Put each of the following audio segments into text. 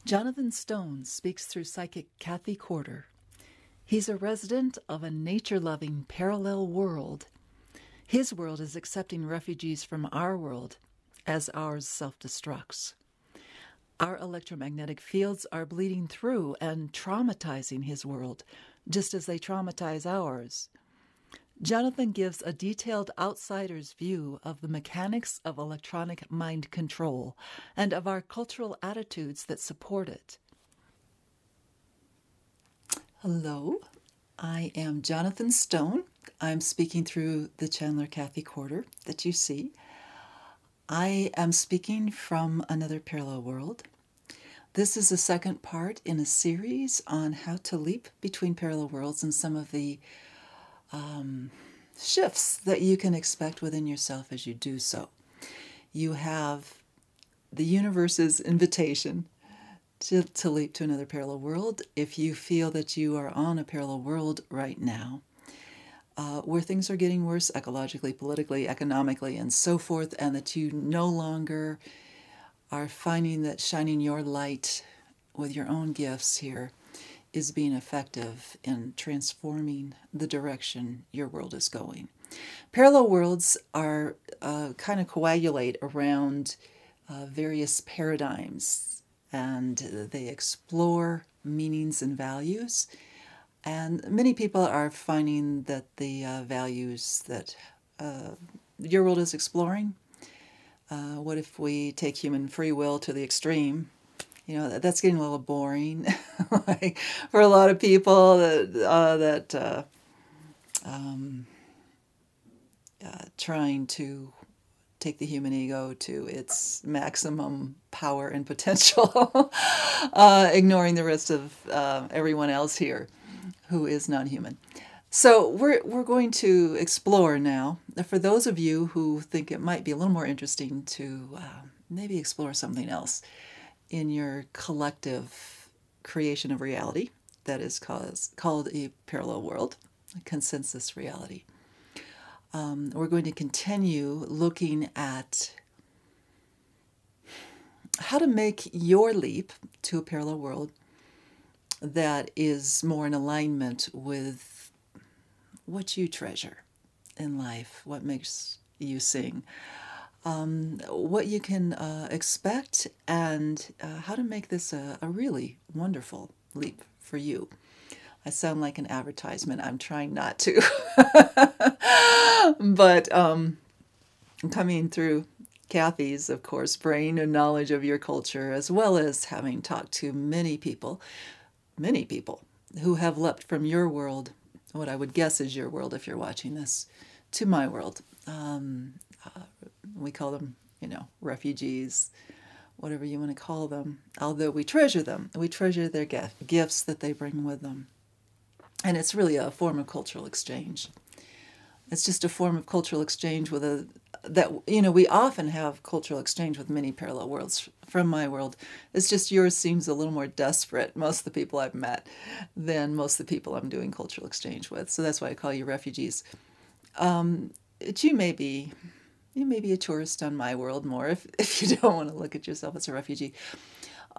Jonathan Stone speaks through psychic Cathee Courter. He's a resident of a nature-loving parallel world. His world is accepting refugees from our world as ours self-destructs. Our electromagnetic fields are bleeding through and traumatizing his world, just as they traumatize ours. Jonathan gives a detailed outsider's view of the mechanics of electronic mind control and of our cultural attitudes that support it. Hello, I am Jonathan Stone. I'm speaking through the channeler Cathee Courter that you see. I am speaking from another parallel world. This is the second part in a series on how to leap between parallel worlds and some of the shifts that you can expect within yourself as you do so. You have the universe's invitation to leap to another parallel world. If you feel that you are on a parallel world right now, where things are getting worse ecologically, politically, economically, and so forth, and that you no longer are finding that shining your light with your own gifts here is being effective in transforming the direction your world is going. Parallel worlds are kind of coagulate around various paradigms, and they explore meanings and values. And many people are finding that the values that your world is exploring, what if we take human free will to the extreme? You know, that's getting a little boring. Like for a lot of people trying to take the human ego to its maximum power and potential, ignoring the rest of everyone else here who is non-human. So we're going to explore now, for those of you who think it might be a little more interesting to maybe explore something else in your collective creation of reality that is called a parallel world, a consensus reality. We're going to continue looking at how to make your leap to a parallel world that is more in alignment with what you treasure in life, what makes you sing, what you can expect, and how to make this a really wonderful leap for you. I sound like an advertisement. I'm trying not to. But coming through Cathee's, of course, brain and knowledge of your culture, as well as having talked to many people who have leapt from your world, what I would guess is your world if you're watching this, to my world. We call them, refugees, whatever you want to call them, although we treasure them. We treasure their gifts that they bring with them. And it's really a form of cultural exchange. It's just a form of cultural exchange we often have cultural exchange with many parallel worlds from my world. It's just yours seems a little more desperate, most of the people I've met, than most of the people I'm doing cultural exchange with. So that's why I call you refugees. You may be a tourist on my world more if you don't want to look at yourself as a refugee.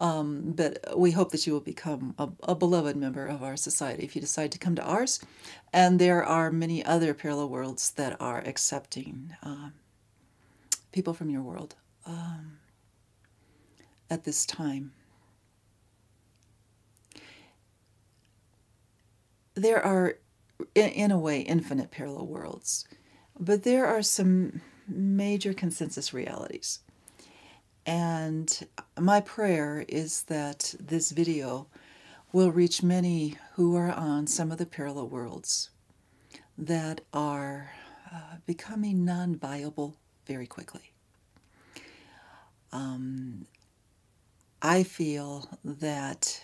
But we hope that you will become a beloved member of our society if you decide to come to ours. And there are many other parallel worlds that are accepting people from your world at this time. There are, in a way, infinite parallel worlds, but there are some major consensus realities. And my prayer is that this video will reach many who are on some of the parallel worlds that are becoming non-viable very quickly. I feel that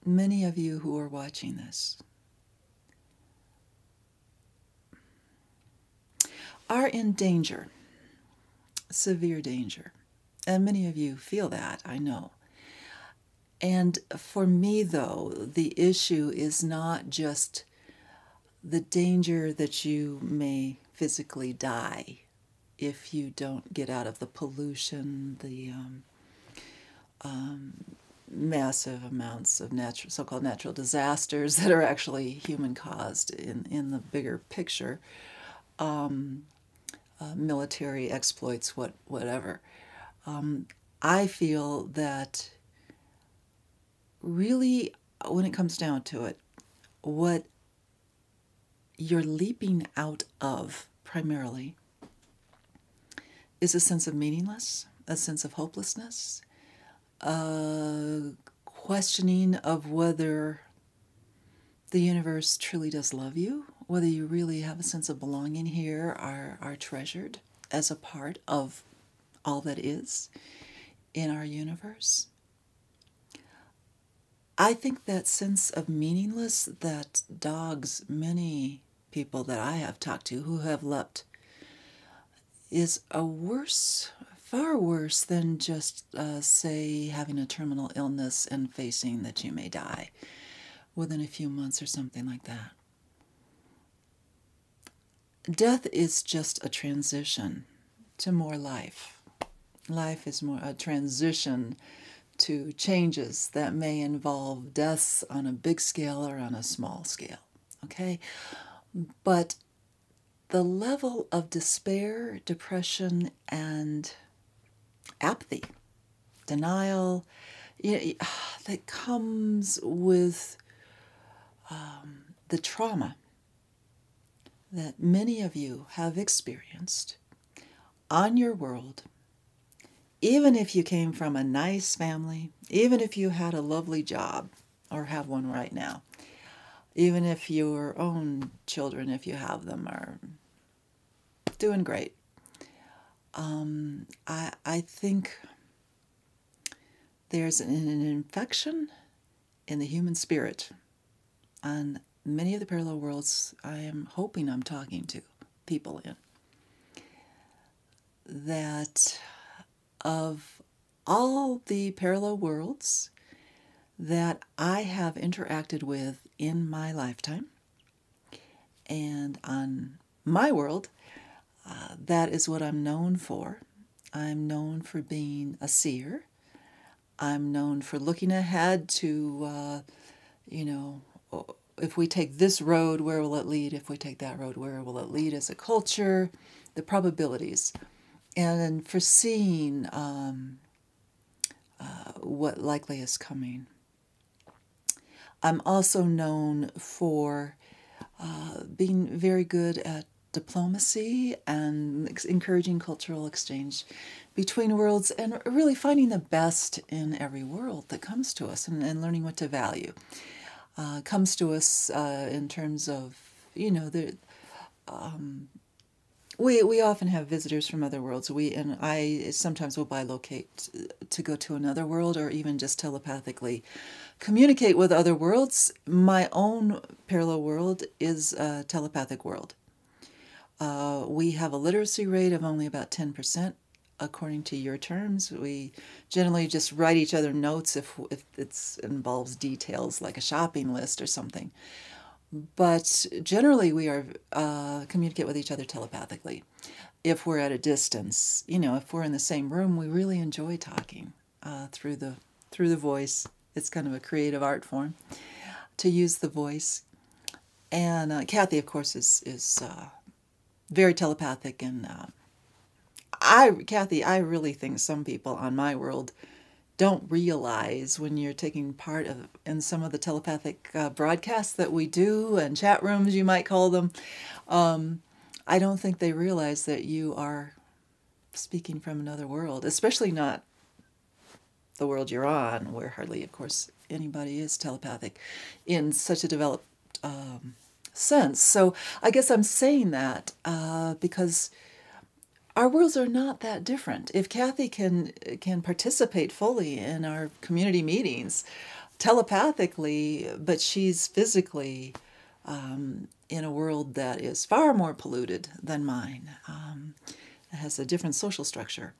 many of you who are watching this are in danger, severe danger. And many of you feel that, I know. And for me, though, the issue is not just the danger that you may physically die if you don't get out of the pollution, the massive amounts of so-called natural disasters that are actually human-caused in the bigger picture, military exploits, whatever. I feel that really, when it comes down to it, what you're leaping out of primarily is a sense of meaningless, a sense of hopelessness, a questioning of whether the universe truly does love you, whether you really have a sense of belonging here, are treasured as a part of all that is in our universe. I think that sense of meaningless that dogs many people that I have talked to who have leapt is far worse than just, say, having a terminal illness and facing that you may die within a few months or something like that. Death is just a transition to more life. Life is more a transition to changes that may involve deaths on a big scale or on a small scale. Okay? But the level of despair, depression, and apathy, denial, that comes with the trauma that many of you have experienced on your world, even if you came from a nice family, even if you had a lovely job or have one right now, even if your own children, if you have them, are doing great. I think there's an infection in the human spirit on many of the parallel worlds I am hoping I'm talking to people in, that of all the parallel worlds that I have interacted with in my lifetime, and on my world, that is what I'm known for. I'm known for being a seer. I'm known for looking ahead to, if we take this road, where will it lead? If we take that road, where will it lead as a culture? The probabilities. And for seeing what likely is coming. I'm also known for being very good at diplomacy and encouraging cultural exchange between worlds, and really finding the best in every world that comes to us, and learning what to value. Comes to us in terms of, we often have visitors from other worlds. I sometimes will bilocate to go to another world, or even just telepathically communicate with other worlds. My own parallel world is a telepathic world. We have a literacy rate of only about 10%, according to your terms. We generally just write each other notes if it involves details like a shopping list or something. But generally we are communicate with each other telepathically. If we're at a distance, if we're in the same room, we really enjoy talking through the voice. It's kind of a creative art form to use the voice. And Cathee, of course, is very telepathic, and Cathee, I really think some people on my world don't realize, when you're taking part in some of the telepathic broadcasts that we do, and chat rooms, you might call them, I don't think they realize that you are speaking from another world, especially not the world you're on, where hardly, of course, anybody is telepathic in such a developed sense. So I guess I'm saying that because our worlds are not that different. If Cathee can participate fully in our community meetings telepathically, but she's physically in a world that is far more polluted than mine, it has a different social structure.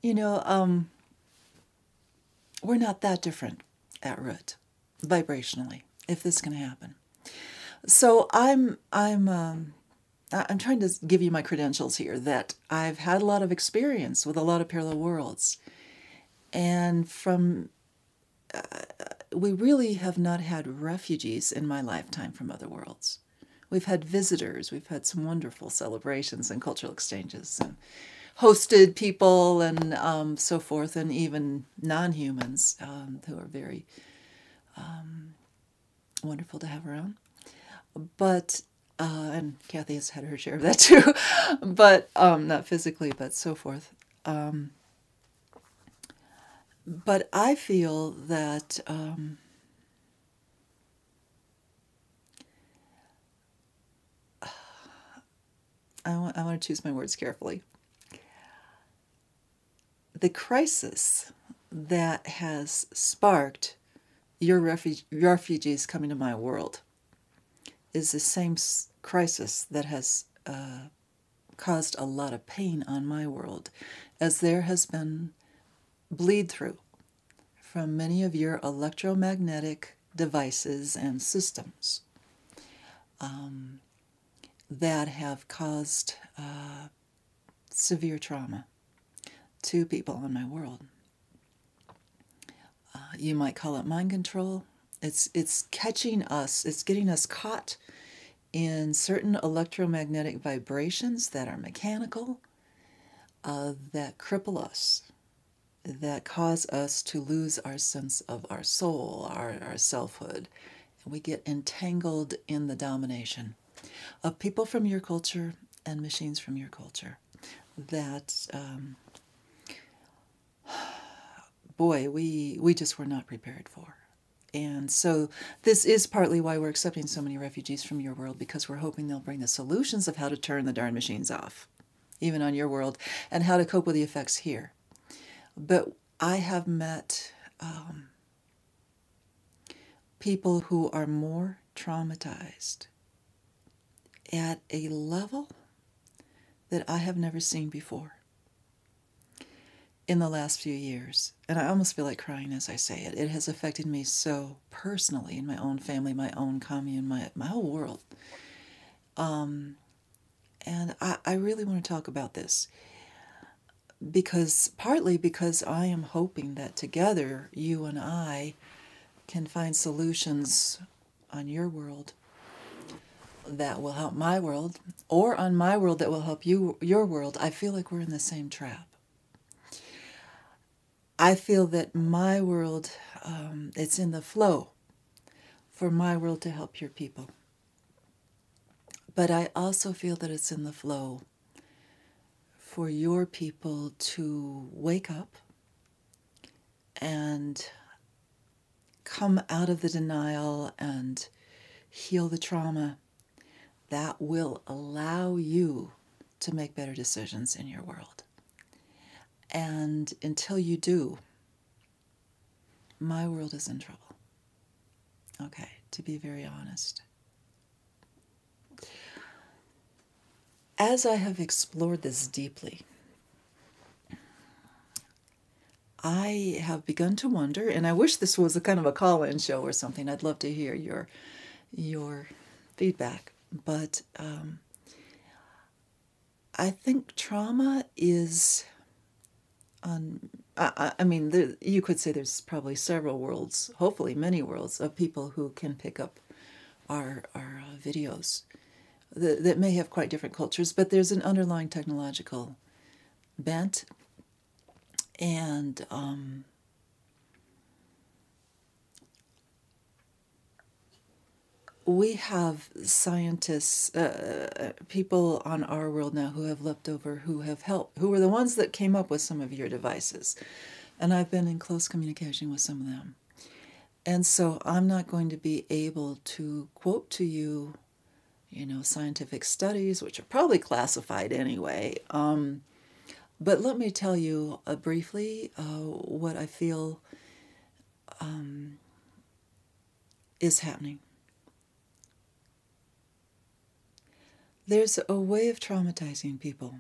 We're not that different at root, vibrationally, if this can happen. So I'm I'm trying to give you my credentials here, that I've had a lot of experience with a lot of parallel worlds. And we really have not had refugees in my lifetime from other worlds. We've had visitors, we've had some wonderful celebrations and cultural exchanges, and hosted people and so forth, and even non-humans who are very wonderful to have around. But, and Cathee has had her share of that too, but not physically, but so forth. But I feel that I want to choose my words carefully. The crisis that has sparked your refugees coming to my world is the same crisis that has caused a lot of pain on my world, as there has been bleed through from many of your electromagnetic devices and systems that have caused severe trauma to people on my world. You might call it mind control. It's catching us, it's getting us caught in certain electromagnetic vibrations that are mechanical, that cripple us, that cause us to lose our sense of our soul, our selfhood. And we get entangled in the domination of people from your culture and machines from your culture that, boy, we just were not prepared for. And so this is partly why we're accepting so many refugees from your world, because we're hoping they'll bring the solutions of how to turn the darn machines off, even on your world, and how to cope with the effects here. But I have met people who are more traumatized at a level that I have never seen before in the last few years. And I almost feel like crying as I say it. It has affected me so personally, in my own family, my own commune, my whole world. And I really want to talk about this, partly because I am hoping that together you and I can find solutions on your world that will help my world, or on my world that will help your world. I feel like we're in the same trap. I feel that my world, it's in the flow for my world to help your people. But I also feel that it's in the flow for your people to wake up and come out of the denial and heal the trauma that will allow you to make better decisions in your world. And until you do, my world is in trouble. Okay, to be very honest. As I have explored this deeply, I have begun to wonder, and I wish this was a kind of a call-in show or something. I'd love to hear your feedback. But I think trauma is I mean, you could say there's probably several worlds, hopefully many worlds, of people who can pick up our videos that may have quite different cultures, but there's an underlying technological bent. And we have scientists, people on our world now who have left over, who have helped, who were the ones that came up with some of your devices. And I've been in close communication with some of them. And so I'm not going to be able to quote to you, scientific studies, which are probably classified anyway. But let me tell you briefly what I feel is happening. There's a way of traumatizing people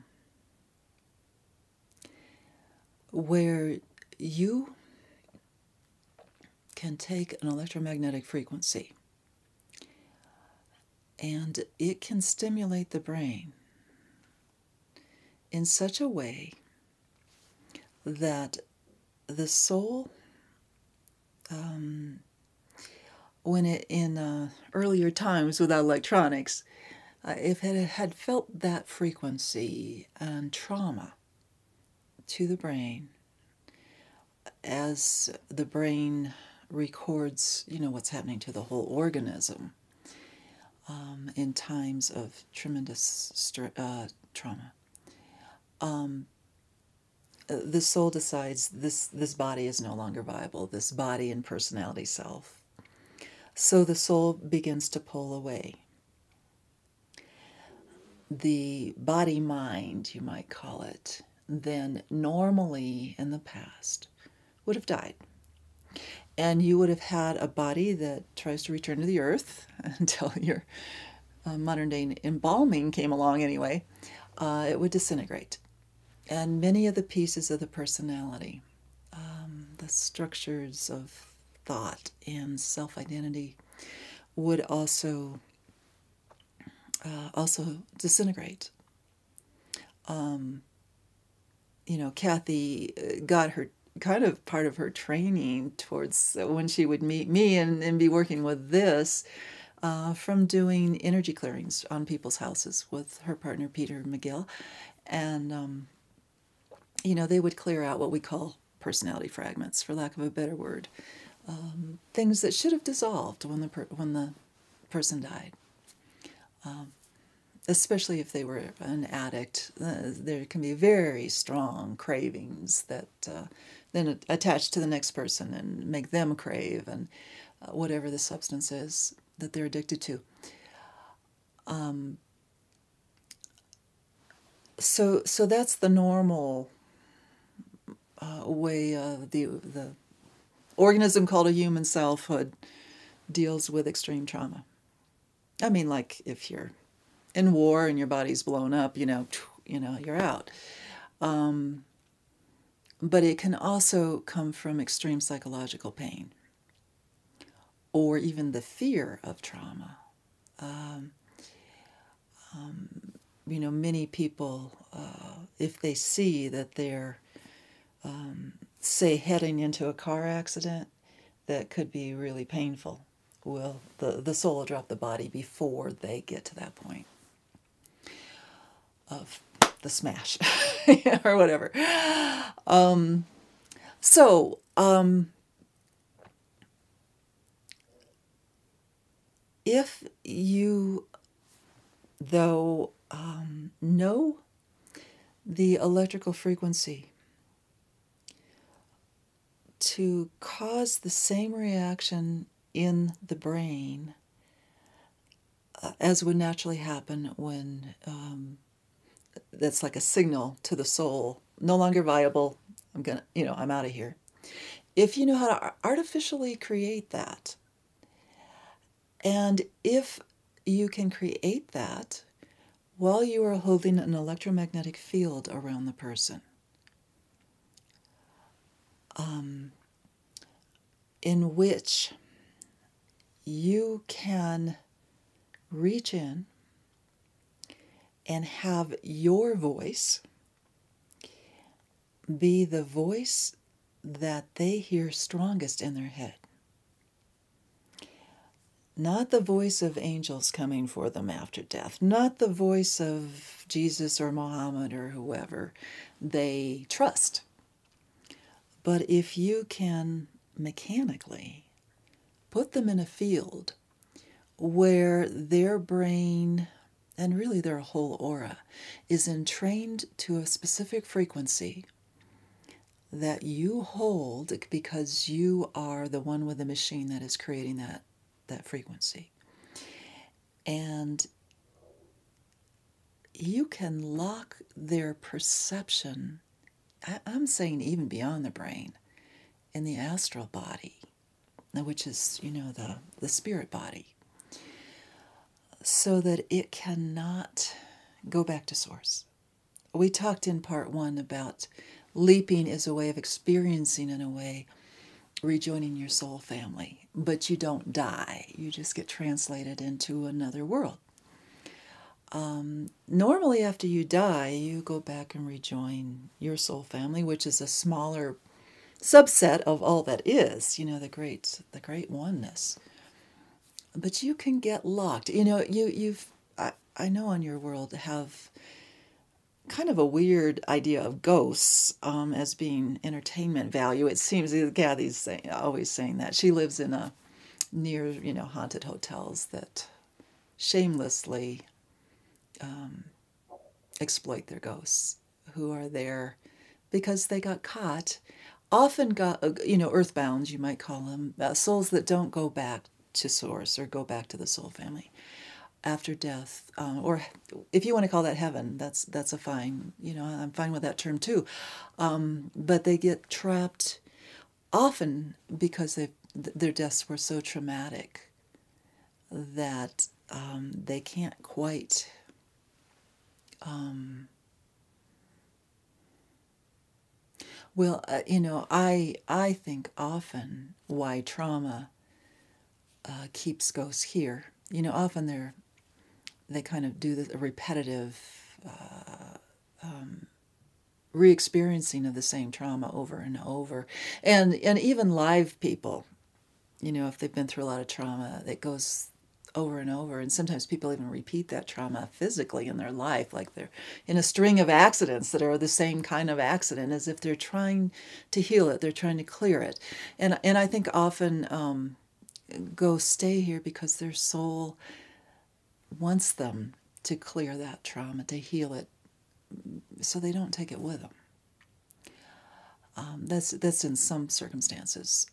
where you can take an electromagnetic frequency And it can stimulate the brain in such a way that the soul, when it in earlier times without electronics, if it had felt that frequency and trauma to the brain, as the brain records, what's happening to the whole organism in times of tremendous trauma, the soul decides this body is no longer viable, this body and personality self. So the soul begins to pull away. The body-mind, you might call it, then normally in the past would have died. And you would have had a body that tries to return to the earth until your modern-day embalming came along anyway. It would disintegrate. And many of the pieces of the personality, the structures of thought and self-identity would also disintegrate. Cathee got her kind of part of her training towards when she would meet me and be working with this from doing energy clearings on people's houses with her partner Peter McGill. And they would clear out what we call personality fragments, for lack of a better word, things that should have dissolved when the person died. Especially if they were an addict, there can be very strong cravings that then attach to the next person and make them crave, and whatever the substance is that they're addicted to. So that's the normal way the organism called a human selfhood deals with extreme trauma. I mean, like if you're in war and your body's blown up, you're out. But it can also come from extreme psychological pain or even the fear of trauma. Many people, if they see that they're, say, heading into a car accident that could be really painful, well, the soul will drop the body before they get to that point of the smash or whatever. If you, though, know the electrical frequency to cause the same reaction in the brain as would naturally happen when that's like a signal to the soul, no longer viable, I'm out of here. If you know how to artificially create that, and if you can create that while you are holding an electromagnetic field around the person, in which you can reach in and have your voice be the voice that they hear strongest in their head. Not the voice of angels coming for them after death, not the voice of Jesus or Muhammad or whoever they trust. But if you can mechanically put them in a field where their brain, and really their whole aura, is entrained to a specific frequency that you hold because you are the one with the machine that is creating that frequency. And you can lock their perception, I'm saying even beyond the brain, in the astral body, which is, the spirit body, so that it cannot go back to source. We talked in part 1 about leaping is a way of experiencing, in a way, rejoining your soul family. But you don't die. You just get translated into another world. Normally after you die, you go back and rejoin your soul family, which is a smaller subset of all that is, the great oneness. But you can get locked. I know on your world have kind of a weird idea of ghosts as being entertainment value. It seems Cathee's always saying that. She lives in near haunted hotels that shamelessly exploit their ghosts, who are there because they got caught. Often got earthbound, you might call them, souls that don't go back to source or go back to the soul family after death, or if you want to call that heaven, that's a fine, I'm fine with that term too. But they get trapped often because their deaths were so traumatic that they can't quite I think often why trauma keeps ghosts here. Often they kind of do a repetitive re-experiencing of the same trauma over and over, and even live people, if they've been through a lot of trauma, it goes over and over, and sometimes people even repeat that trauma physically in their life, like they're in a string of accidents that are the same kind of accident, as if they're trying to heal it, they're trying to clear it. And I think often ghosts stay here because their soul wants them to clear that trauma, to heal it, so they don't take it with them. That's in some circumstances.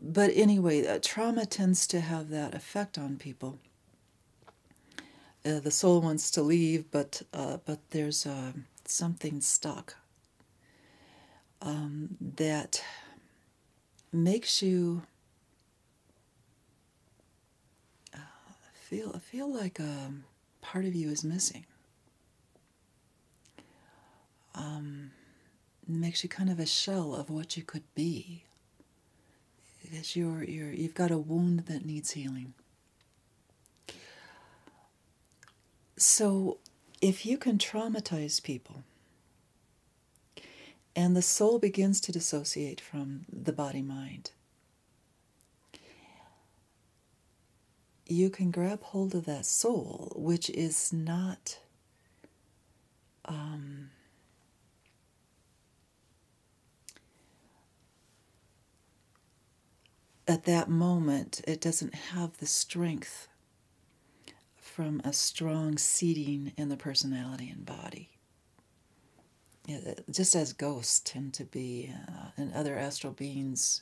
But anyway, trauma tends to have that effect on people. The soul wants to leave, but there's something stuck that makes you feel like a part of you is missing. Makes you kind of a shell of what you could be. Because you've got a wound that needs healing. So if you can traumatize people and the soul begins to dissociate from the body-mind, you can grab hold of that soul, which is not at that moment, it doesn't have the strength from a strong seeding in the personality and body. Just as ghosts tend to be, and other astral beings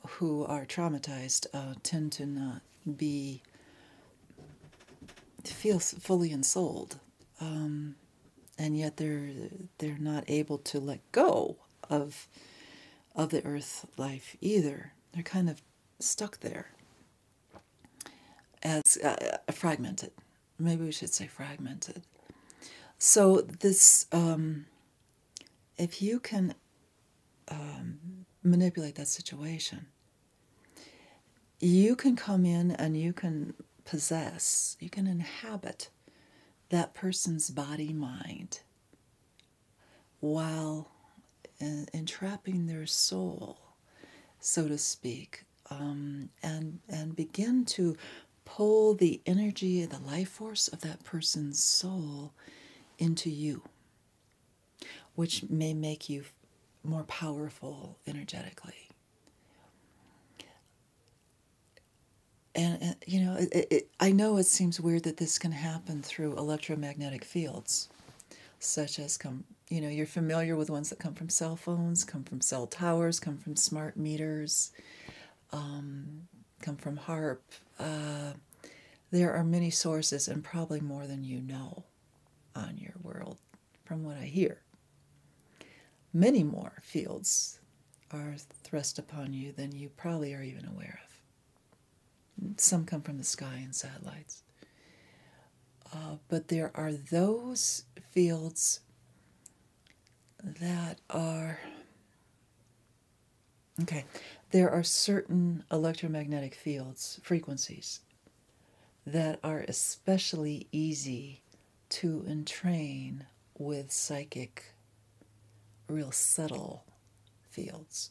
who are traumatized tend to not feel fully ensouled, and yet they're not able to let go of the earth life either. They're kind of stuck there as fragmented. Maybe we should say fragmented. So this, if you can manipulate that situation, you can come in and you can possess, you can inhabit that person's body-mind while entrapping their soul, so to speak, and begin to pull the energy, the life force of that person's soul into you, which may make you more powerful energetically. And I know it seems weird that this can happen through electromagnetic fields, such as you're familiar with ones that come from cell phones, come from cell towers, come from smart meters, come from HARP. There are many sources, and probably more than you know on your world, from what I hear. Many more fields are thrust upon you than you probably are even aware of. Some come from the sky and satellites. But there are those fields that are... Okay, there are certain electromagnetic fields, frequencies, that are especially easy to entrain with psychic, real subtle fields,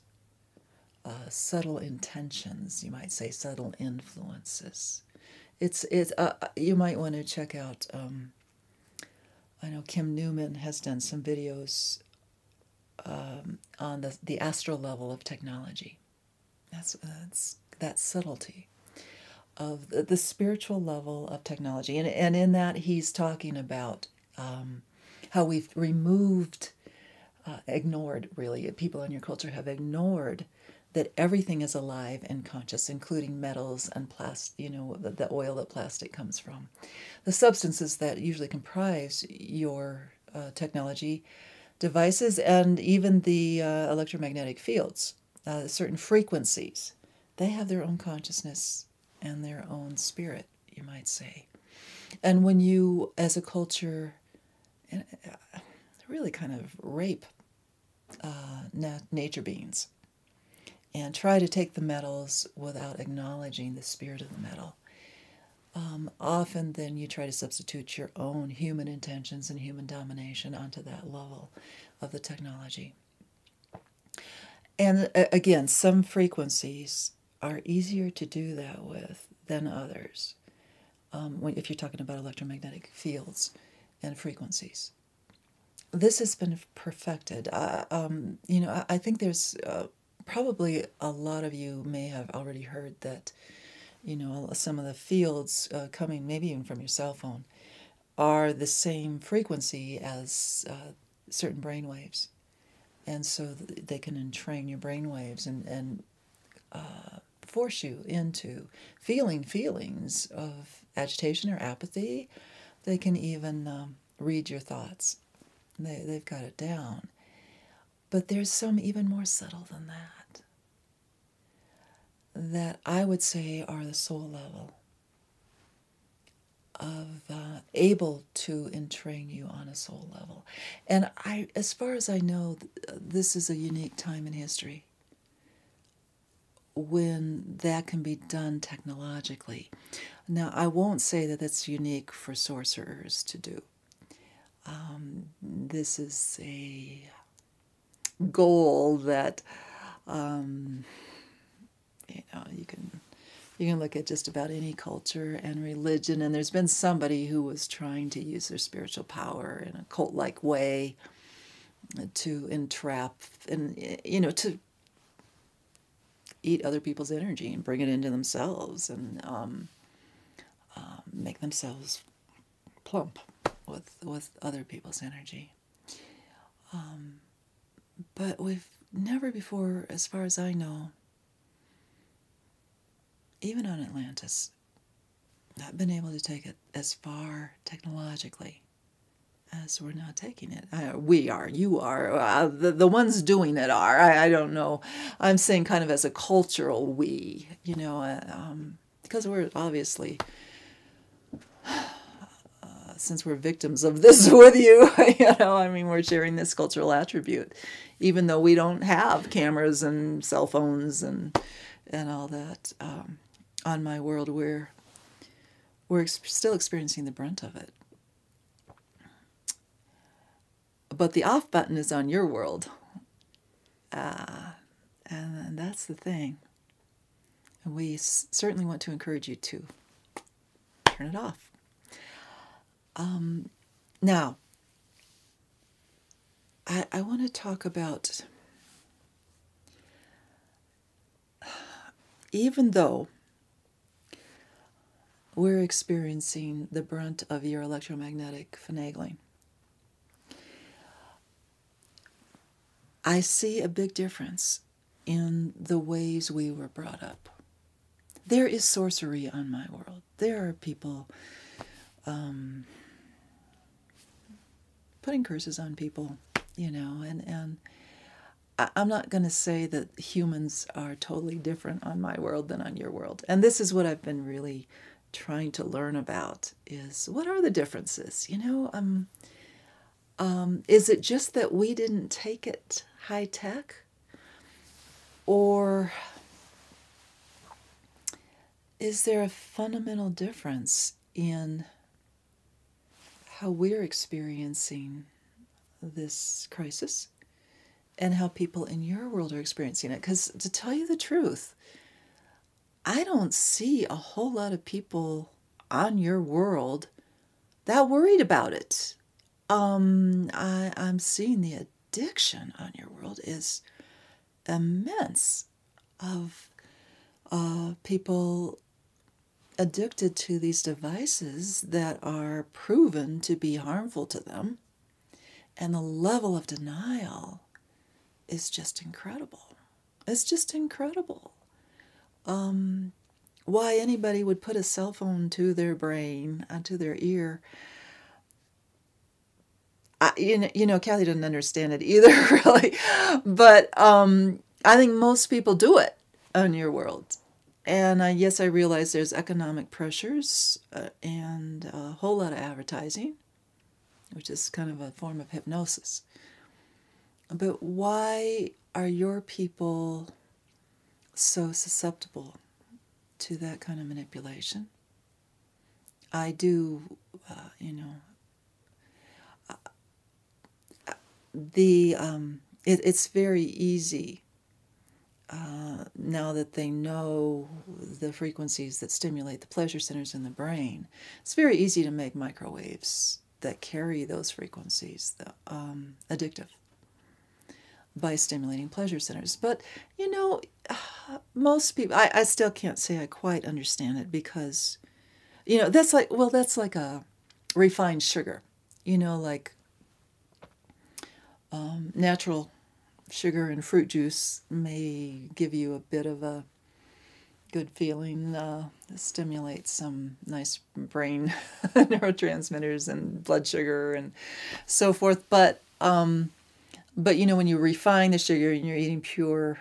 subtle intentions, you might say, subtle influences. It's you might want to check out. I know Kim Newman has done some videos on the astral level of technology. That's that subtlety of the spiritual level of technology, and in that he's talking about how we've removed, ignored, really, people in your culture have ignored that everything is alive and conscious, including metals and plastic, the oil that plastic comes from. The substances that usually comprise your technology devices, and even the electromagnetic fields, certain frequencies, they have their own consciousness and their own spirit, you might say. And when you, as a culture, really kind of rape nature beings and try to take the metals without acknowledging the spirit of the metal, often then you try to substitute your own human intentions and human domination onto that level of the technology. And again, some frequencies are easier to do that with than others, if you're talking about electromagnetic fields and frequencies. This has been perfected. I think there's probably a lot of you may have already heard that, some of the fields coming maybe even from your cell phone are the same frequency as certain brain waves. And so they can entrain your brain waves and force you into feeling feelings of agitation or apathy. They can even read your thoughts. They've got it down. But there's some even more subtle than that I would say are the soul level of able to entrain you on a soul level. And as far as I know, this is a unique time in history when that can be done technologically. Now, I won't say that that's unique for sorcerers to do. This is a goal that you can look at just about any culture and religion, and there's been somebody who was trying to use their spiritual power in a cult-like way to entrap and to eat other people's energy and bring it into themselves and make themselves plump with other people's energy. But we've never before, as far as I know, even on Atlantis, not been able to take it as far technologically as we're now taking it. We are, you are, the ones doing it are. I don't know. I'm saying kind of as a cultural we, because we're obviously, since we're victims of this with you, we're sharing this cultural attribute, even though we don't have cameras and cell phones and all that. On my world, we're still experiencing the brunt of it. But the off button is on your world. And that's the thing. And we certainly want to encourage you to turn it off. Now, I want to talk about, even though we're experiencing the brunt of your electromagnetic finagling, I see a big difference in the ways we were brought up. There is sorcery on my world. There are people putting curses on people, and I'm not going to say that humans are totally different on my world than on your world. And this is what I've been really trying to learn about, is what are the differences? Is it just that we didn't take it high tech? Or is there a fundamental difference in how we're experiencing this crisis and how people in your world are experiencing it? Because to tell you the truth, I don't see a whole lot of people on your world that worried about it. I'm seeing the addiction on your world is immense, of people addicted to these devices that are proven to be harmful to them. And the level of denial is just incredible. It's just incredible. Why anybody would put a cell phone to their brain, to their ear. Cathie doesn't understand it either, really. But I think most people do it on your world. And yes, I realize there's economic pressures and a whole lot of advertising, which is kind of a form of hypnosis. But why are your people so susceptible to that kind of manipulation? I do, it's very easy now that they know the frequencies that stimulate the pleasure centers in the brain. It's very easy to make microwaves that carry those frequencies addictive by stimulating pleasure centers. But, most people, I still can't say I quite understand it, because, that's like a refined sugar, like natural sugar and fruit juice may give you a bit of a good feeling, stimulate some nice brain neurotransmitters and blood sugar and so forth. But when you refine the sugar and you're eating pure,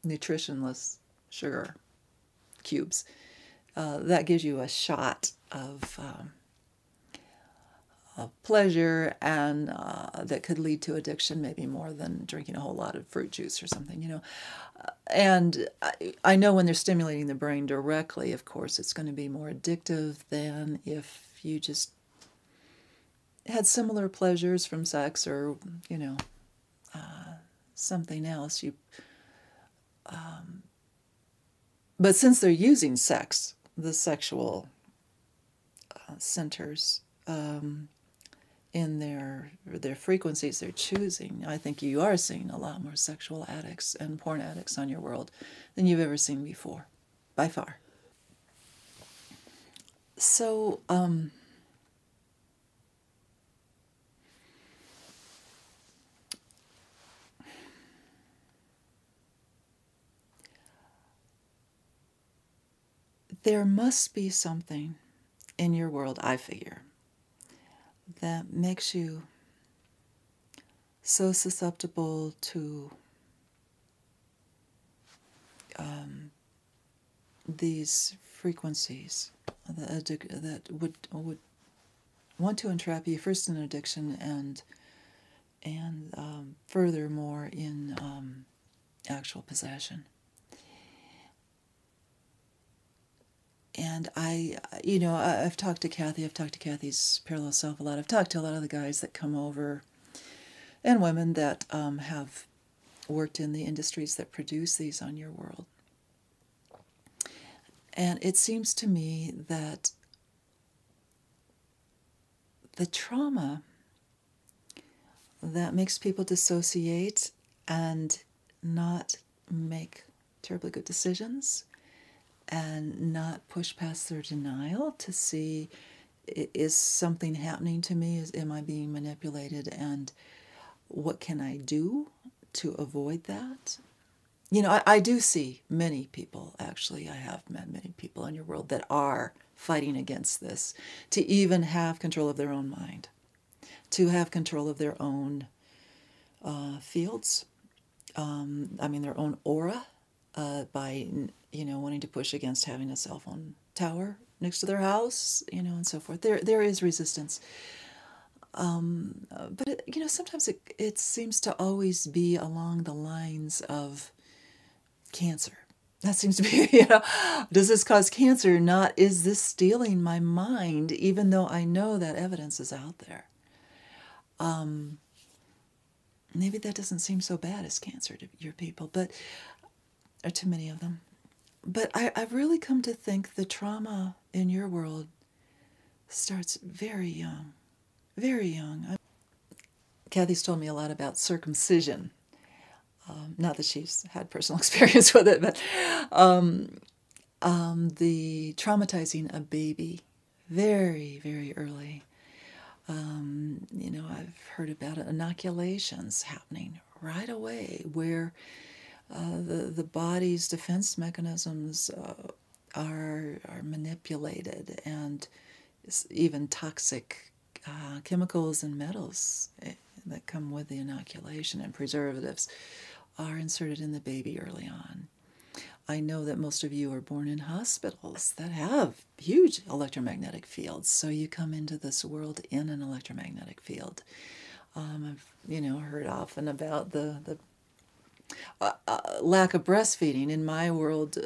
nutritionless sugar cubes, that gives you a shot of pleasure, and that could lead to addiction, maybe more than drinking a whole lot of fruit juice or something, And I know when they're stimulating the brain directly, of course, it's going to be more addictive than if you just had similar pleasures from sex or, something else. But since they're using sex, the sexual centers, in their frequencies they're choosing, I think you are seeing a lot more sexual addicts and porn addicts on your world than you've ever seen before, by far. So, there must be something in your world, I figure, that makes you so susceptible to these frequencies that would want to entrap you first in addiction and furthermore in actual possession. And I've talked to Cathie, I've talked to Cathie's Parallel Self a lot. I've talked to a lot of the guys that come over, and women that have worked in the industries that produce these on your world. And it seems to me that the trauma that makes people dissociate and not make terribly good decisions and not push past their denial to see, is something happening to me? Am I being manipulated? And what can I do to avoid that? I do see many people, actually, I have met many people in your world that are fighting against this, to even have control of their own mind, to have control of their own fields, their own aura, by, wanting to push against having a cell phone tower next to their house, and so forth. There is resistance. But, sometimes it seems to always be along the lines of cancer. That seems to be, does this cause cancer? Not, is this stealing my mind, even though I know that evidence is out there? Maybe that doesn't seem so bad as cancer to your people, or to many of them. But I've really come to think the trauma in your world starts very young, very young. Cathee's told me a lot about circumcision. Not that she's had personal experience with it, but the traumatizing a baby very, very early. I've heard about inoculations happening right away where the body's defense mechanisms are manipulated, and even toxic chemicals and metals that come with the inoculation and preservatives are inserted in the baby early on. I know that most of you are born in hospitals that have huge electromagnetic fields, so you come into this world in an electromagnetic field. I've heard often about the lack of breastfeeding in my world.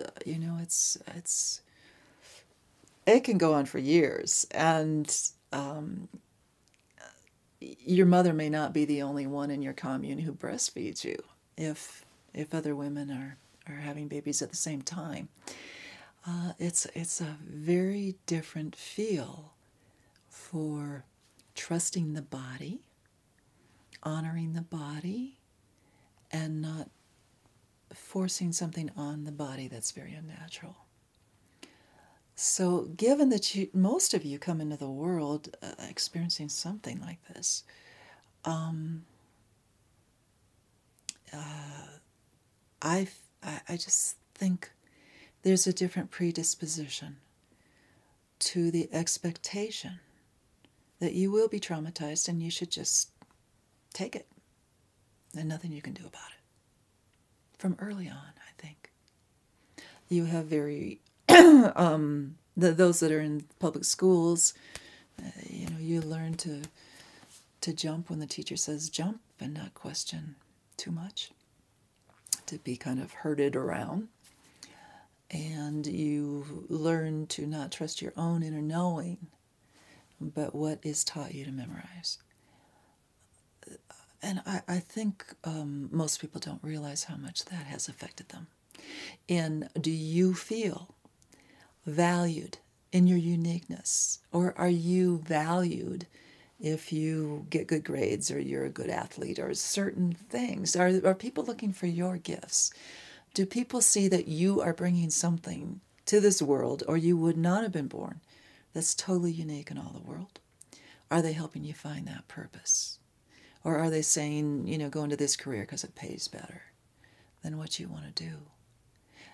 It can go on for years, and your mother may not be the only one in your commune who breastfeeds you if other women are having babies at the same time. It's a very different feel for trusting the body, honoring the body, and not forcing something on the body that's very unnatural. So given that most of you come into the world experiencing something like this, I just think there's a different predisposition to the expectation that you will be traumatized and you should just take it. And nothing you can do about it. From early on, I think. You have very, those that are in public schools, you learn to jump when the teacher says jump and not question too much. To be kind of herded around. And you learn to not trust your own inner knowing, but what is taught you to memorize. And I think most people don't realize how much that has affected them. And do you feel valued in your uniqueness? Or are you valued if you get good grades or you're a good athlete or certain things? Are people looking for your gifts? Do people see that you are bringing something to this world, or you would not have been born, that's totally unique in all the world? Are they helping you find that purpose? Or are they saying, go into this career because it pays better than what you want to do?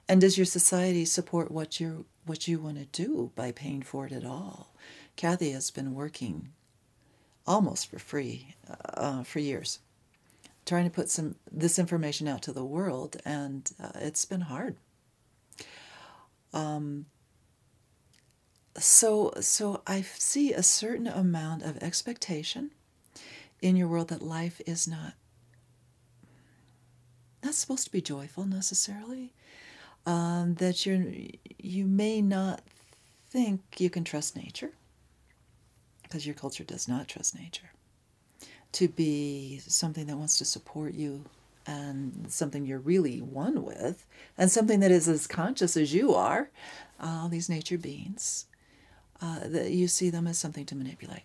And does your society support what you want to do by paying for it at all? Cathee has been working almost for free for years, trying to put this information out to the world, and it's been hard. So I see a certain amount of expectation in your world that life is not supposed to be joyful necessarily. That you may not think you can trust nature, because your culture does not trust nature to be something that wants to support you and something you're really one with, and something that is as conscious as you are, these nature beings, that you see them as something to manipulate.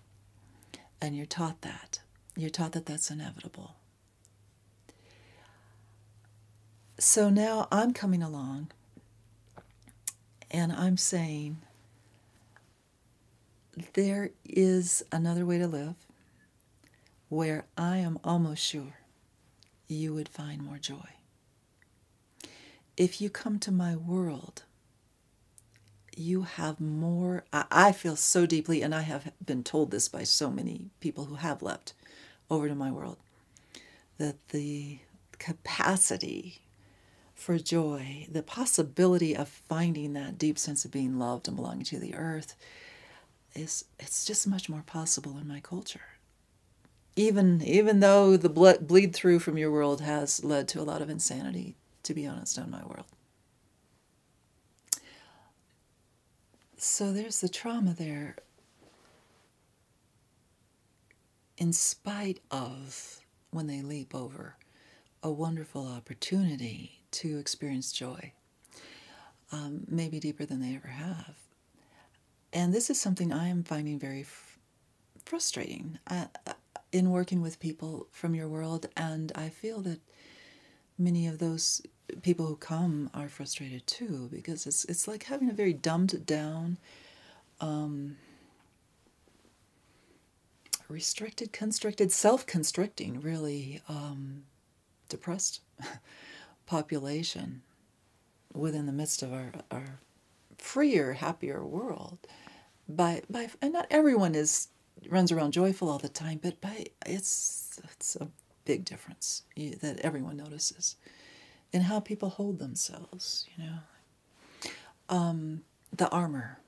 And you're taught that. You're taught that that's inevitable. So now I'm coming along and I'm saying there is another way to live where I am almost sure you would find more joy. If you come to my world, you have more. I feel so deeply, and I have been told this by so many people who have left over to my world, that the capacity for joy, the possibility of finding that deep sense of being loved and belonging to the earth, it's just much more possible in my culture. Even though the bleed through from your world has led to a lot of insanity, to be honest, in my world. So there's the trauma there, in spite of, when they leap over, a wonderful opportunity to experience joy, maybe deeper than they ever have. And this is something I am finding very frustrating in working with people from your world, and I feel that many of those people who come are frustrated too, because it's like having a very dumbed down, restricted, constricted, self-constricting, really depressed population within the midst of our freer, happier world. And not everyone runs around joyful all the time, but it's a big difference that everyone notices in how people hold themselves. The armor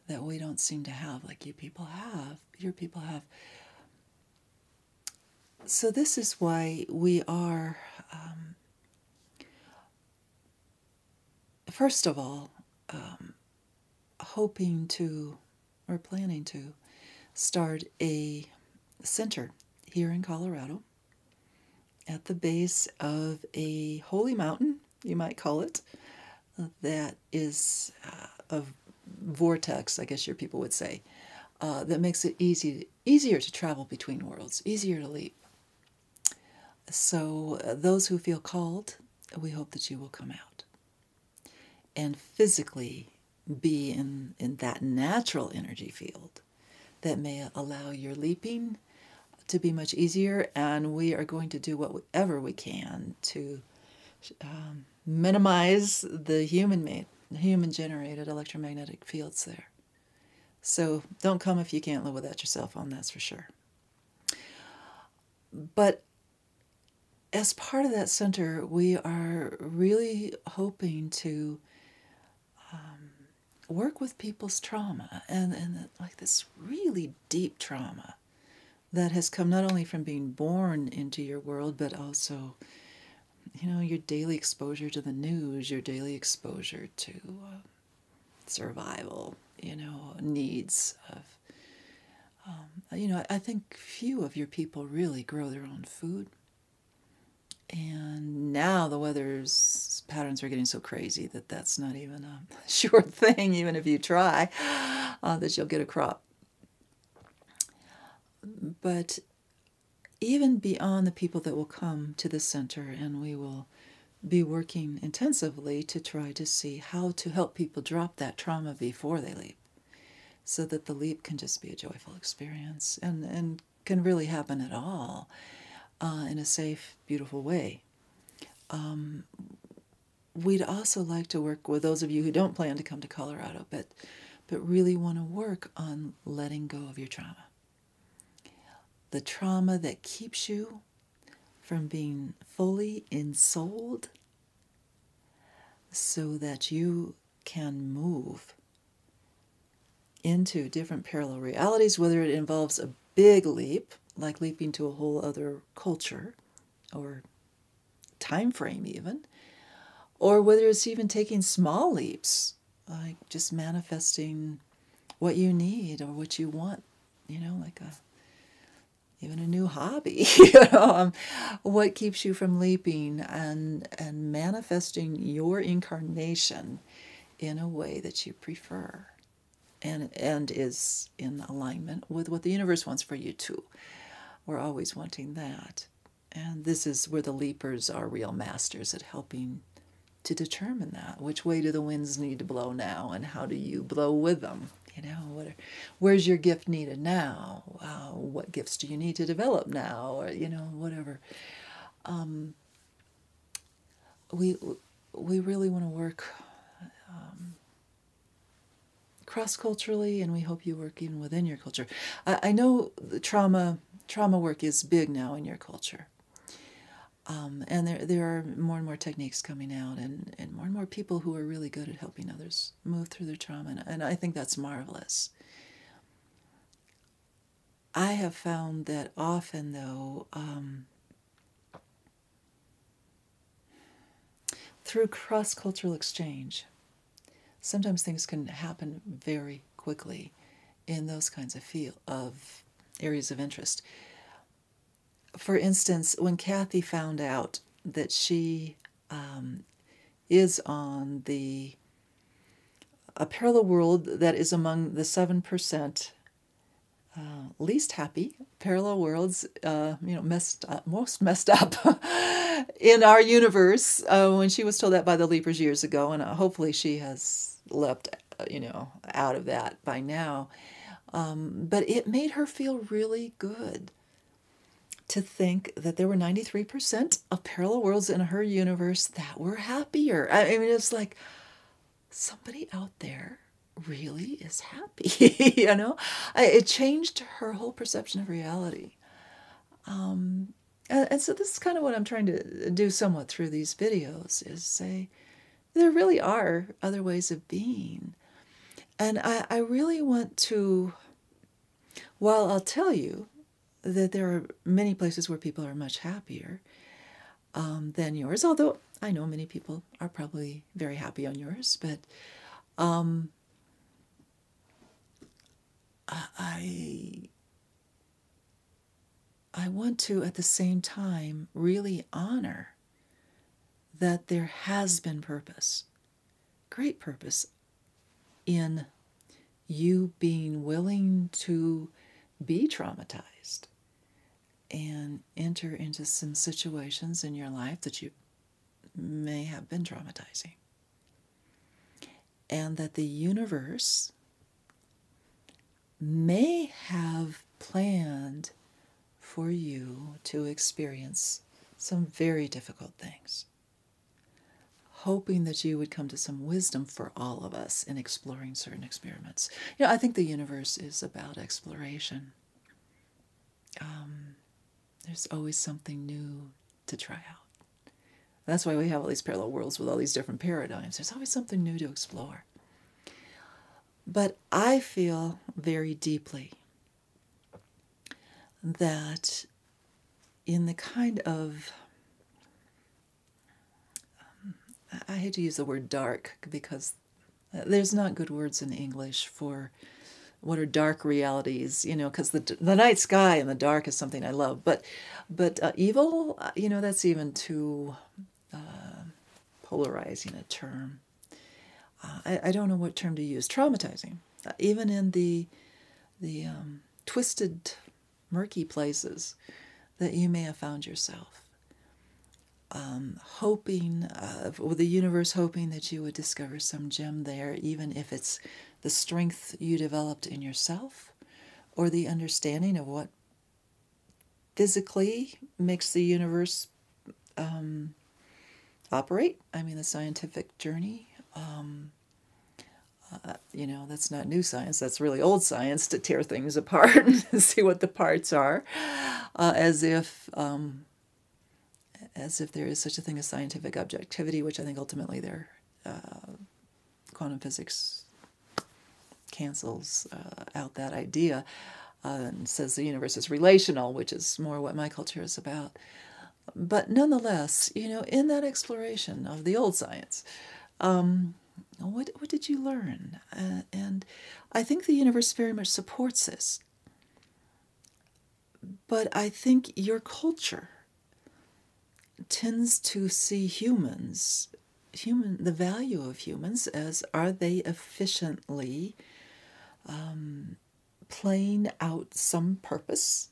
that we don't seem to have, like your people have. So this is why we are, first of all, hoping to, or planning to, start a center here in Colorado at the base of a holy mountain, you might call it, that is a vortex, I guess your people would say, that makes it easier to travel between worlds, easier to leap. So those who feel called, we hope that you will come out and physically be in that natural energy field that may allow your leaping to be much easier, and we are going to do whatever we can to minimize the human-generated electromagnetic fields there. So don't come if you can't live without your cell phone, that's for sure. But as part of that center, we are really hoping to work with people's trauma, and like this really deep trauma that has come not only from being born into your world, but also, your daily exposure to the news, your daily exposure to survival, needs of, I think few of your people really grow their own food. And now the weather's patterns are getting so crazy that that's not even a sure thing, even if you try, that you'll get a crop. But even beyond the people that will come to the center, and we will be working intensively to try to see how to help people drop that trauma before they leap, so that the leap can just be a joyful experience and can really happen at all in a safe, beautiful way. We'd also like to work with those of you who don't plan to come to Colorado, but really want to work on letting go of your trauma. The trauma that keeps you from being fully ensouled, so that you can move into different parallel realities, whether it involves a big leap, like leaping to a whole other culture or time frame even, or whether it's even taking small leaps, like just manifesting what you need or what you want, like even a new hobby, what keeps you from leaping and manifesting your incarnation in a way that you prefer and is in alignment with what the universe wants for you too. We're always wanting that. And this is where the leapers are real masters at helping to determine that. Which way do the winds need to blow now, and how do you blow with them? Where's your gift needed now? What gifts do you need to develop now? Or, whatever. We really want to work cross-culturally, and we hope you work even within your culture. I know the trauma work is big now in your culture. And there are more and more techniques coming out, and more people who are really good at helping others move through their trauma, and I think that's marvelous. I have found that often, though, through cross-cultural exchange, sometimes things can happen very quickly in those kinds of areas of interest. For instance, when Cathee found out that she is on a parallel world that is among the 7% least happy parallel worlds, most messed up in our universe, when she was told that by the Leapers years ago, and hopefully she has leapt, out of that by now. But it made her feel really good to think that there were 93% of parallel worlds in her universe that were happier. I mean, it's like somebody out there really is happy, It changed her whole perception of reality. And so this is kind of what I'm trying to do somewhat through these videos, is say there really are other ways of being. And I really want to, while I'll tell you that there are many places where people are much happier than yours, although I know many people are probably very happy on yours, but I want to, at the same time, really honor that there has been purpose, great purpose, in you being willing to be traumatized and enter into some situations in your life that you may have been traumatizing. And that the universe may have planned for you to experience some very difficult things, hoping that you would come to some wisdom for all of us in exploring certain experiments. I think the universe is about exploration. There's always something new to try out. That's why we have all these parallel worlds with all these different paradigms. There's always something new to explore. But I feel very deeply that in the kind of, I hate to use the word dark because there's not good words in English for what are dark realities, because the night sky and the dark is something I love. But evil, that's even too polarizing a term. I don't know what term to use. Traumatizing, even in the twisted, murky places that you may have found yourself. Hoping, with the universe hoping that you would discover some gem there, even if it's the strength you developed in yourself or the understanding of what physically makes the universe operate. I mean, the scientific journey. That's not new science. That's really old science, to tear things apart and see what the parts are, as if there is such a thing as scientific objectivity, which I think ultimately quantum physics cancels out that idea and says the universe is relational, which is more what my culture is about. But nonetheless, in that exploration of the old science, what did you learn? And I think the universe very much supports this. But I think your culture tends to see the value of humans as, are they efficiently playing out some purpose?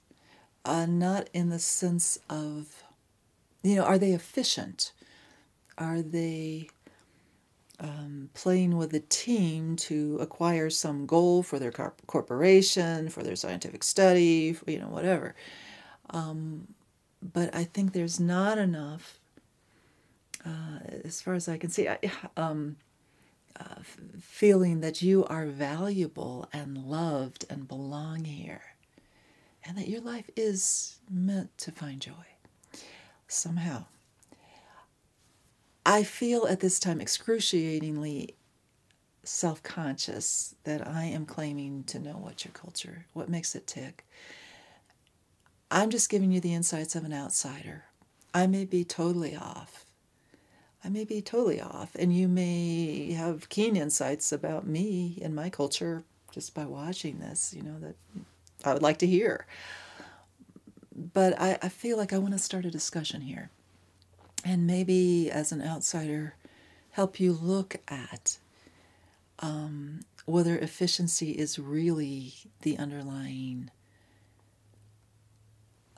Not in the sense of, are they efficient? Are they playing with a team to acquire some goal for their corporation, for their scientific study, whatever? But I think there's not enough, as far as I can see, feeling that you are valuable and loved and belong here, and that your life is meant to find joy somehow. I feel at this time excruciatingly self-conscious that I am claiming to know what makes it tick. I'm just giving you the insights of an outsider. I may be totally off. I may be totally off, and you may have keen insights about me and my culture just by watching this, that I would like to hear. But I feel like I want to start a discussion here. And maybe as an outsider, help you look at whether efficiency is really the underlying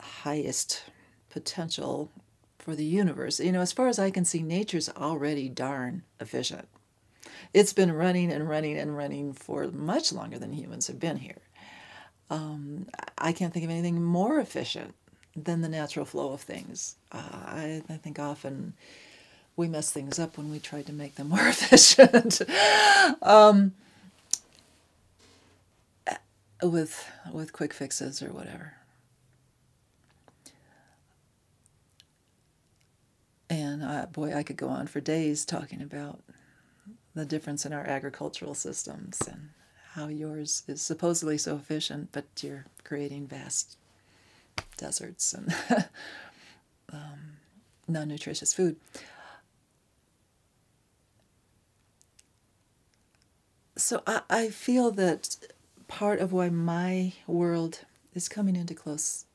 highest potential for the universe. As far as I can see, nature's already darn efficient. It's been running and running and running for much longer than humans have been here. I can't think of anything more efficient than the natural flow of things. I think often we mess things up when we try to make them more efficient. With quick fixes or whatever. And boy, I could go on for days talking about the difference in our agricultural systems and how yours is supposedly so efficient, but you're creating vast deserts and non-nutritious food. So I feel that part of why my world is coming into close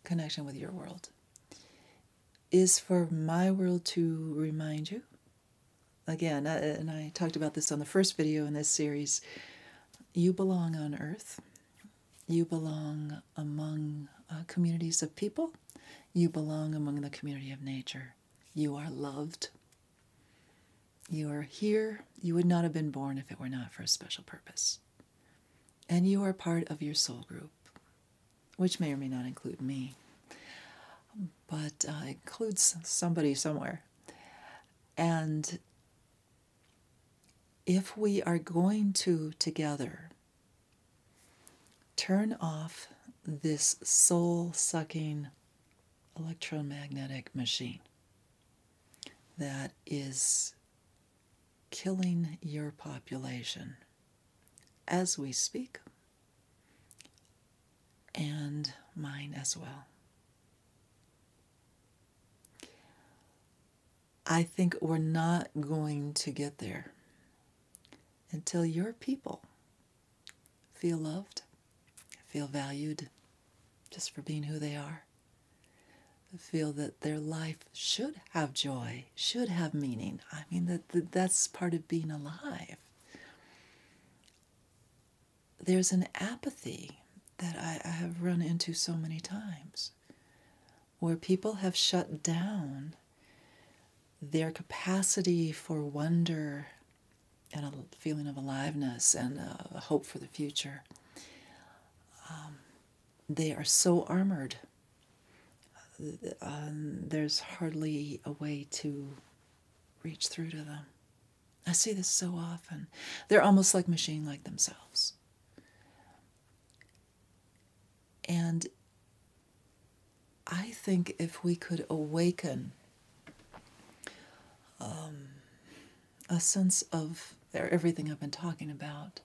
connection with your world is for my world to remind you, again, and I talked about this on the first video in this series, you belong on Earth. You belong among communities of people. You belong among the community of nature. You are loved. You are here. You would not have been born if it were not for a special purpose. And you are part of your soul group, which may or may not include me, but includes somebody somewhere. And if we are going to, together, turn off this soul-sucking electromagnetic machine that is killing your population as we speak, and mine as well. I think we're not going to get there until your people feel loved, feel valued just for being who they are, feel that their life should have joy, should have meaning. I mean, that's part of being alive. There's an apathy that I have run into so many times where people have shut down their capacity for wonder and a feeling of aliveness and a hope for the future. They are so armored. There's hardly a way to reach through to them. I see this so often. They're almost like machine-like themselves. And I think if we could awaken a sense of everything I've been talking about,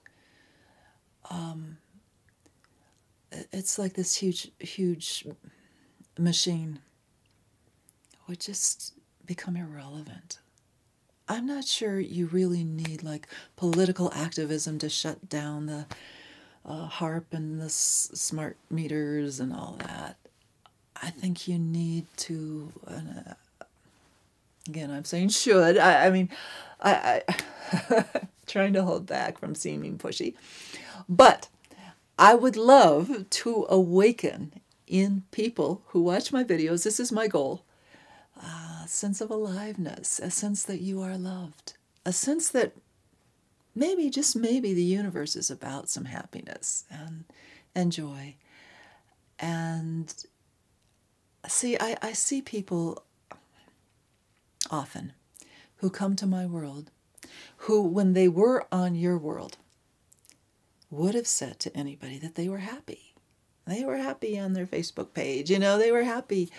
it's like this huge machine would just become irrelevant. I'm not sure you really need like political activism to shut down the HARP and the smart meters and all that. I think you need to, again, I'm saying should. I mean, I trying to hold back from seeming pushy. But I would love to awaken in people who watch my videos, this is my goal, a sense of aliveness, a sense that you are loved, a sense that maybe, just maybe, the universe is about some happiness and joy. And see, I see people often who come to my world who, when they were on your world, would have said to anybody that they were happy. They were happy on their Facebook page. They were happy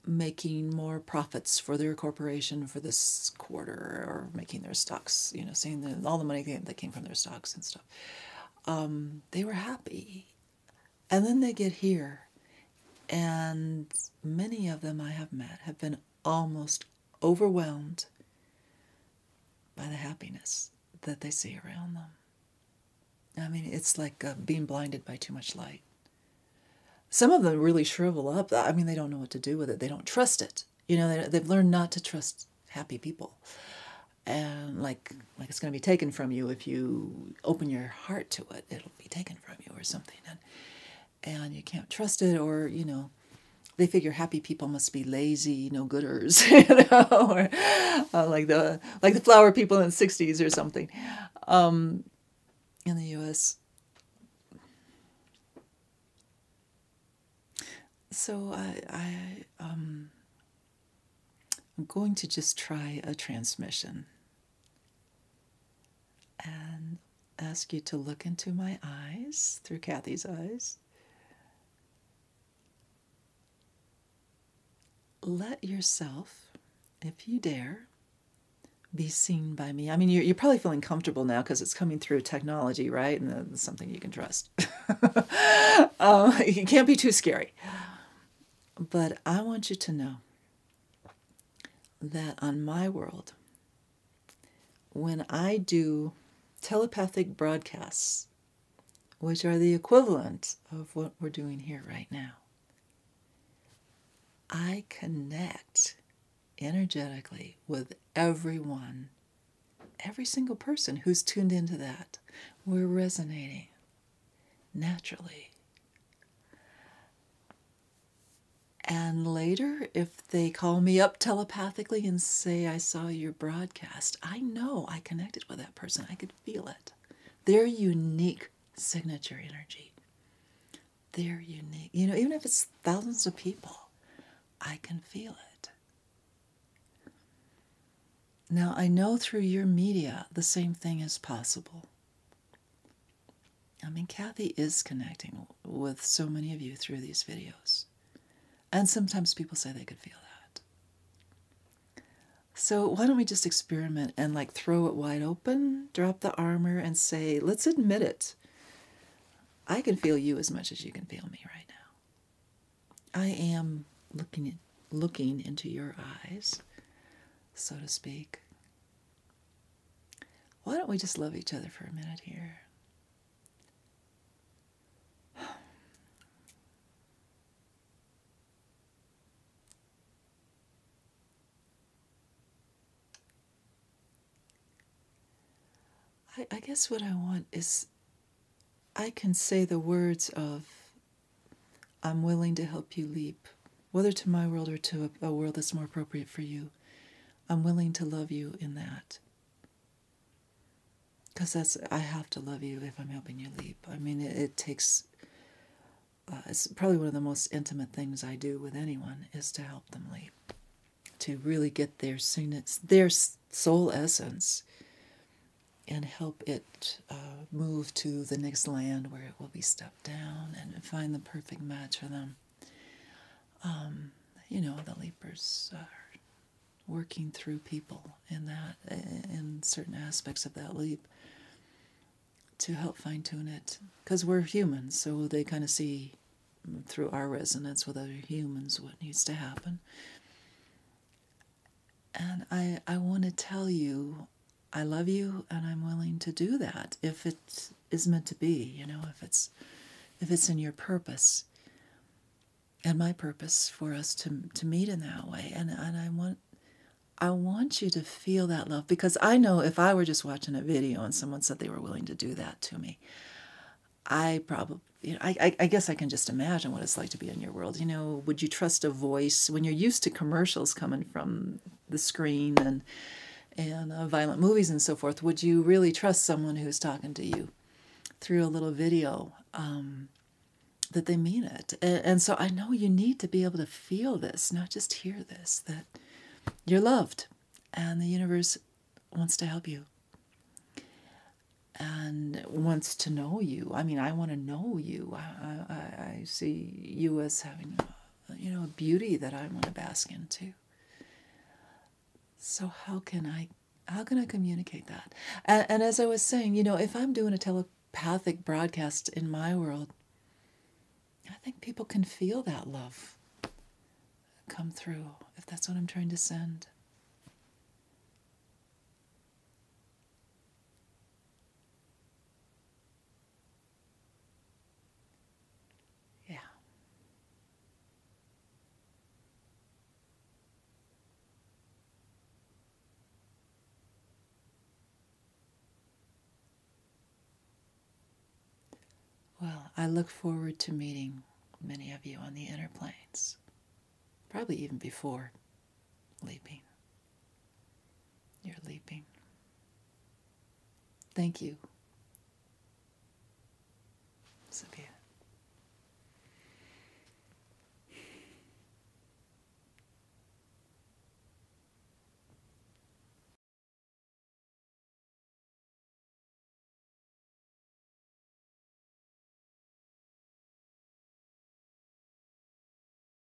making more profits for their corporation for this quarter, or making their stocks, seeing all the money that came from their stocks and stuff. They were happy. And then they get here And many of them I have met have been almost overwhelmed by the happiness that they see around them. I mean, it's like being blinded by too much light. Some of them really shrivel up. I mean, they don't know what to do with it. They don't trust it. You know, they've learned not to trust happy people. And like it's going to be taken from you if you open your heart to it. It'll be taken from you or something. And you can't trust it, or, you know, they figure happy people must be lazy, no-gooders, you know, or like the flower people in the 60s or something. In the U.S. So I'm going to just try a transmission and ask you to look into my eyes, through Cathee's eyes. Let yourself, if you dare, be seen by me. I mean, you're probably feeling comfortable now because it's coming through technology, right? And it's something you can trust. It can't be too scary. But I want you to know that on my world, when I do telepathic broadcasts, which are the equivalent of what we're doing here right now, I connect energetically with everyone, every single person who's tuned into that. We're resonating naturally. And later, if they call me up telepathically and say, I saw your broadcast, I know I connected with that person. I could feel it. Their unique signature energy. They're unique. You know, even if it's thousands of people, I can feel it. Now, I know through your media the same thing is possible. I mean, Cathee is connecting with so many of you through these videos. And sometimes people say they could feel that. So why don't we just experiment and like throw it wide open, drop the armor and say, let's admit it. I can feel you as much as you can feel me right now. I am looking into your eyes, so to speak. Why don't we just love each other for a minute here? I guess what I want is, I can say the words of, I'm willing to help you leap, whether to my world or to a world that's more appropriate for you. I'm willing to love you in that. Because I have to love you if I'm helping you leap. I mean, it takes, it's probably one of the most intimate things I do with anyone is to help them leap. To really get their soul essence and help it move to the next land where it will be stepped down and find the perfect match for them. You know, the leapers are working through people in certain aspects of that leap to help fine-tune it. Because we're humans, so they kind of see through our resonance with other humans what needs to happen. And I want to tell you, I love you, and I'm willing to do that if it is meant to be, you know, if it's in your purpose and my purpose for us to meet in that way. And I want you to feel that love, because I know if I were just watching a video and someone said they were willing to do that to me, I probably, you know, I guess I can just imagine what it's like to be in your world. You know, would you trust a voice when you're used to commercials coming from the screen and violent movies and so forth? Would you really trust someone who's talking to you through a little video that they mean it? And so I know you need to be able to feel this, not just hear this, that you're loved and the universe wants to help you and wants to know you. I mean, I want to know you. I see you as having, you know, a beauty that I want to bask into. So how can I communicate that? And as I was saying, you know, if I'm doing a telepathic broadcast in my world, I think people can feel that love come through, if that's what I'm trying to send. Yeah. Well, I look forward to meeting many of you on the inner planes, probably even before leaping. You're leaping. Thank you, Sabia.